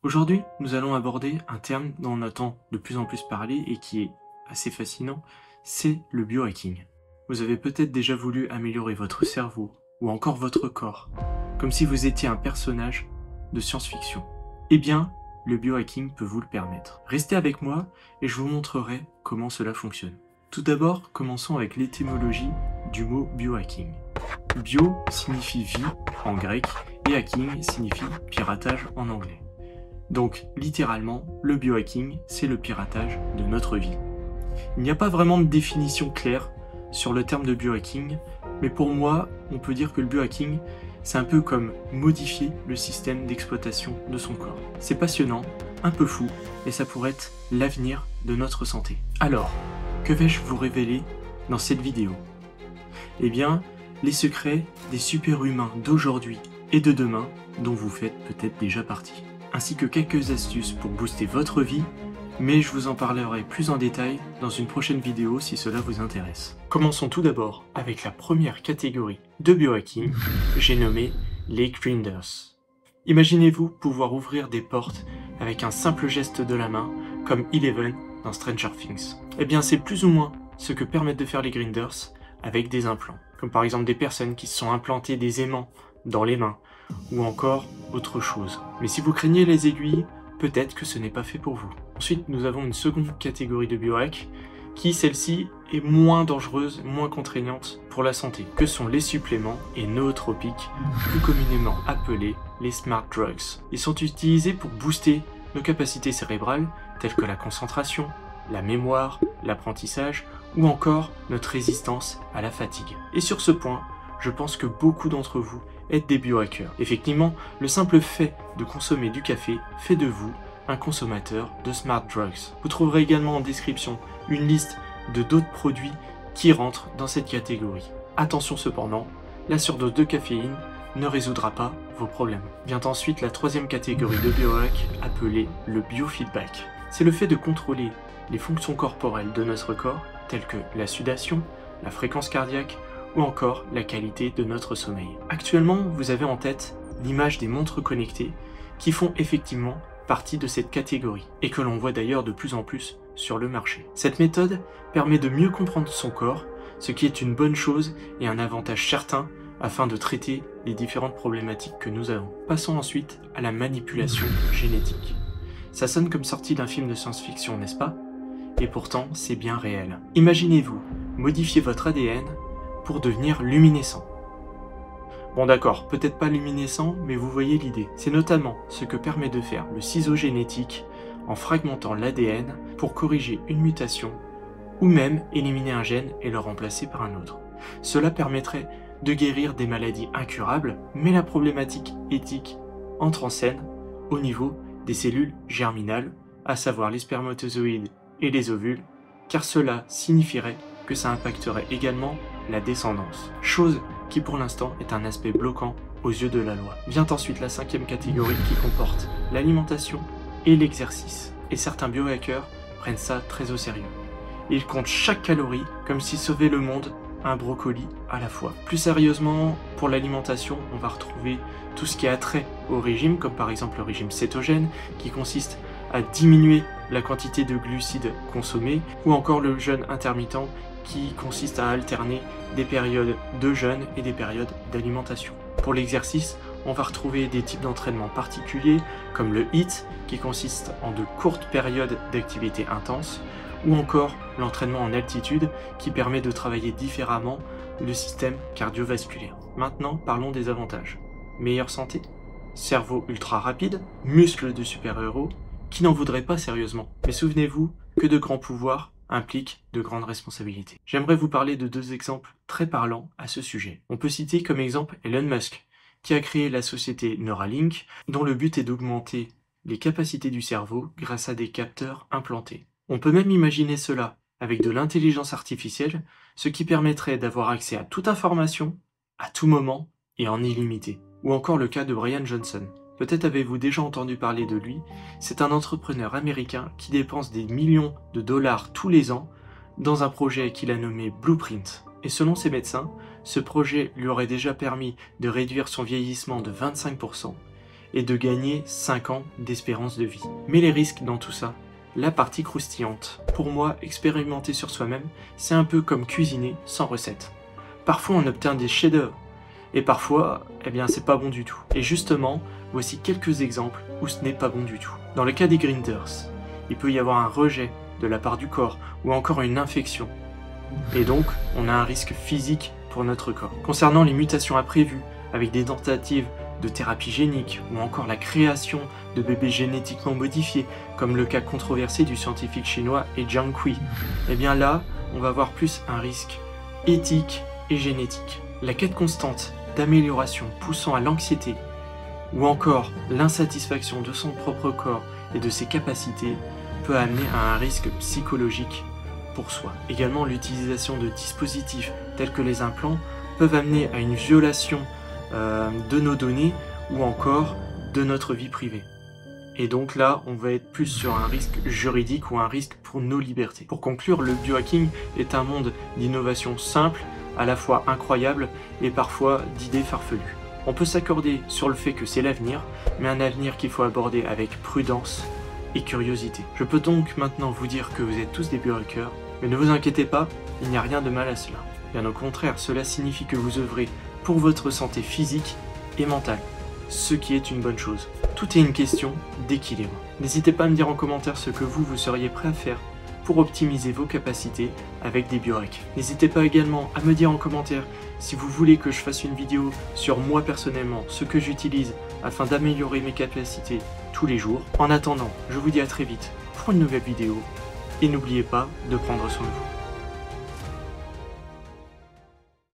Aujourd'hui, nous allons aborder un terme dont on entend de plus en plus parler et qui est assez fascinant, c'est le biohacking. Vous avez peut-être déjà voulu améliorer votre cerveau ou encore votre corps, comme si vous étiez un personnage de science-fiction. Eh bien, le biohacking peut vous le permettre. Restez avec moi et je vous montrerai comment cela fonctionne. Tout d'abord, commençons avec l'étymologie du mot biohacking. Bio signifie vie en grec et hacking signifie piratage en anglais. Donc, littéralement, le biohacking, c'est le piratage de notre vie. Il n'y a pas vraiment de définition claire sur le terme de biohacking, mais pour moi, on peut dire que le biohacking, c'est un peu comme modifier le système d'exploitation de son corps. C'est passionnant, un peu fou, et ça pourrait être l'avenir de notre santé. Alors, que vais-je vous révéler dans cette vidéo? Eh bien, les secrets des super-humains d'aujourd'hui et de demain, dont vous faites peut-être déjà partie. Ainsi que quelques astuces pour booster votre vie, mais je vous en parlerai plus en détail dans une prochaine vidéo si cela vous intéresse. Commençons tout d'abord avec la première catégorie de biohacking, j'ai nommé les grinders. Imaginez-vous pouvoir ouvrir des portes avec un simple geste de la main, comme Eleven dans Stranger Things. Eh bien c'est plus ou moins ce que permettent de faire les grinders avec des implants, comme par exemple des personnes qui se sont implantées des aimants dans les mains, ou encore autre chose. Mais si vous craignez les aiguilles, peut-être que ce n'est pas fait pour vous. Ensuite, nous avons une seconde catégorie de biohack, qui celle-ci est moins dangereuse, moins contraignante pour la santé, que sont les suppléments et nootropiques, plus communément appelés les smart drugs. Ils sont utilisés pour booster nos capacités cérébrales, telles que la concentration, la mémoire, l'apprentissage, ou encore notre résistance à la fatigue. Et sur ce point, je pense que beaucoup d'entre vous êtes des biohackers. Effectivement, le simple fait de consommer du café fait de vous un consommateur de smart drugs. Vous trouverez également en description une liste de d'autres produits qui rentrent dans cette catégorie. Attention cependant, la surdose de caféine ne résoudra pas vos problèmes. Vient ensuite la troisième catégorie de biohack appelée le biofeedback. C'est le fait de contrôler les fonctions corporelles de notre corps, telles que la sudation, la fréquence cardiaque, ou encore la qualité de notre sommeil. Actuellement, vous avez en tête l'image des montres connectées qui font effectivement partie de cette catégorie et que l'on voit d'ailleurs de plus en plus sur le marché. Cette méthode permet de mieux comprendre son corps, ce qui est une bonne chose et un avantage certain afin de traiter les différentes problématiques que nous avons. Passons ensuite à la manipulation génétique. Ça sonne comme sorti d'un film de science-fiction, n'est-ce pas? Et pourtant, c'est bien réel. Imaginez-vous modifier votre ADN pour devenir luminescent. Bon d'accord, peut-être pas luminescent, mais vous voyez l'idée. C'est notamment ce que permet de faire le ciseau génétique en fragmentant l'ADN pour corriger une mutation ou même éliminer un gène et le remplacer par un autre. Cela permettrait de guérir des maladies incurables, mais la problématique éthique entre en scène au niveau des cellules germinales, à savoir les spermatozoïdes et les ovules, car cela signifierait que ça impacterait également la descendance, chose qui pour l'instant est un aspect bloquant aux yeux de la loi. Vient ensuite la cinquième catégorie qui comporte l'alimentation et l'exercice. Et certains biohackers prennent ça très au sérieux. Ils comptent chaque calorie comme s'ils sauvaient le monde, un brocoli à la fois. Plus sérieusement, pour l'alimentation, on va retrouver tout ce qui a trait au régime, comme par exemple le régime cétogène, qui consiste à diminuer la quantité de glucides consommés, ou encore le jeûne intermittent, qui consiste à alterner des périodes de jeûne et des périodes d'alimentation. Pour l'exercice, on va retrouver des types d'entraînement particuliers, comme le HIIT, qui consiste en de courtes périodes d'activité intense, ou encore l'entraînement en altitude, qui permet de travailler différemment le système cardiovasculaire. Maintenant, parlons des avantages. Meilleure santé, cerveau ultra rapide, muscles de super-héros, qui n'en voudraient pas sérieusement. Mais souvenez-vous que de grands pouvoirs implique de grandes responsabilités. J'aimerais vous parler de deux exemples très parlants à ce sujet. On peut citer comme exemple Elon Musk, qui a créé la société Neuralink, dont le but est d'augmenter les capacités du cerveau grâce à des capteurs implantés. On peut même imaginer cela avec de l'intelligence artificielle, ce qui permettrait d'avoir accès à toute information, à tout moment et en illimité. Ou encore le cas de Brian Johnson. Peut-être avez-vous déjà entendu parler de lui, c'est un entrepreneur américain qui dépense des millions de dollars tous les ans dans un projet qu'il a nommé Blueprint. Et selon ses médecins, ce projet lui aurait déjà permis de réduire son vieillissement de 25% et de gagner 5 ans d'espérance de vie. Mais les risques dans tout ça, la partie croustillante. Pour moi, expérimenter sur soi-même, c'est un peu comme cuisiner sans recette. Parfois on obtient des chefs-d'œuvre, et parfois, eh bien c'est pas bon du tout. Et justement, voici quelques exemples où ce n'est pas bon du tout. Dans le cas des grinders, il peut y avoir un rejet de la part du corps, ou encore une infection. Et donc, on a un risque physique pour notre corps. Concernant les mutations imprévues, avec des tentatives de thérapie génique, ou encore la création de bébés génétiquement modifiés, comme le cas controversé du scientifique chinois Jiang Kui, eh bien là, on va avoir plus un risque éthique et génétique. La quête constante d'amélioration poussant à l'anxiété, ou encore l'insatisfaction de son propre corps et de ses capacités, peut amener à un risque psychologique pour soi. Également, l'utilisation de dispositifs tels que les implants peuvent amener à une violation de nos données ou encore de notre vie privée. Et donc là, on va être plus sur un risque juridique ou un risque pour nos libertés. Pour conclure, le biohacking est un monde d'innovation simple, à la fois incroyable et parfois d'idées farfelues. On peut s'accorder sur le fait que c'est l'avenir, mais un avenir qu'il faut aborder avec prudence et curiosité. Je peux donc maintenant vous dire que vous êtes tous des biohackers, mais ne vous inquiétez pas, il n'y a rien de mal à cela. Bien au contraire, cela signifie que vous œuvrez pour votre santé physique et mentale, ce qui est une bonne chose. Tout est une question d'équilibre. N'hésitez pas à me dire en commentaire ce que vous seriez prêt à faire pour optimiser vos capacités avec des biohacks. N'hésitez pas également à me dire en commentaire si vous voulez que je fasse une vidéo sur moi personnellement, ce que j'utilise afin d'améliorer mes capacités tous les jours. En attendant, je vous dis à très vite pour une nouvelle vidéo et n'oubliez pas de prendre soin de vous.